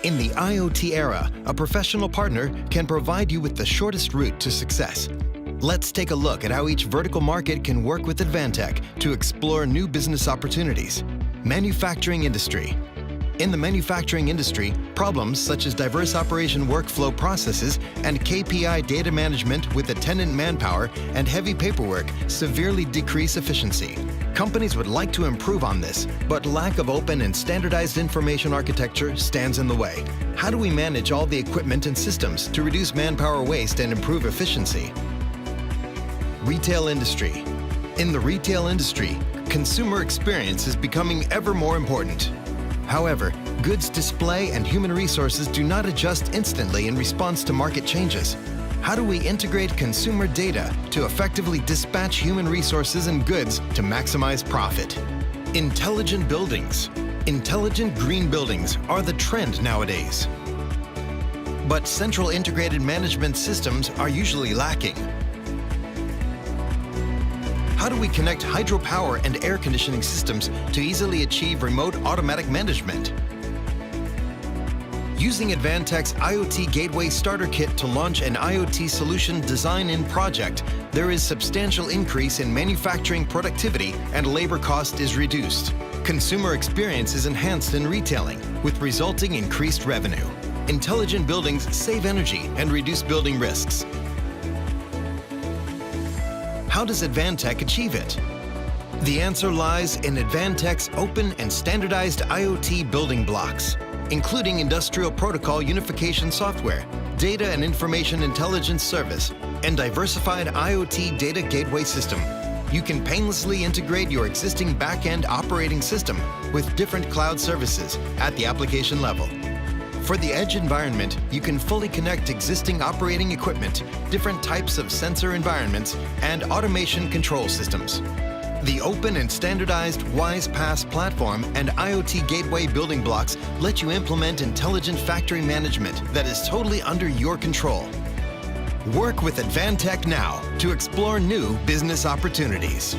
In the IoT era, a professional partner can provide you with the shortest route to success. Let's take a look at how each vertical market can work with Advantech to explore new business opportunities. Manufacturing industry. In the manufacturing industry, problems such as diverse operation workflow processes and KPI data management with attendant manpower and heavy paperwork severely decrease efficiency. Companies would like to improve on this, but lack of open and standardized information architecture stands in the way. How do we manage all the equipment and systems to reduce manpower waste and improve efficiency? Retail industry. In the retail industry, consumer experience is becoming ever more important. However, goods display and human resources do not adjust instantly in response to market changes. How do we integrate consumer data to effectively dispatch human resources and goods to maximize profit? Intelligent buildings. Intelligent green buildings are the trend nowadays. But central integrated management systems are usually lacking. How do we connect hydropower and air conditioning systems to easily achieve remote automatic management? Using Advantech's IoT Gateway Starter Kit to launch an IoT solution design-in project, there is substantial increase in manufacturing productivity and labor cost is reduced. Consumer experience is enhanced in retailing, with resulting increased revenue. Intelligent buildings save energy and reduce building risks. How does Advantech achieve it? The answer lies in Advantech's open and standardized IoT building blocks, including industrial protocol unification software, data and information intelligence service, and diversified IoT data gateway system. You can painlessly integrate your existing back-end operating system with different cloud services at the application level. For the edge environment, you can fully connect existing operating equipment, different types of sensor environments, and automation control systems. The open and standardized WisePass platform and IoT Gateway building blocks let you implement intelligent factory management that is totally under your control. Work with Advantech now to explore new business opportunities.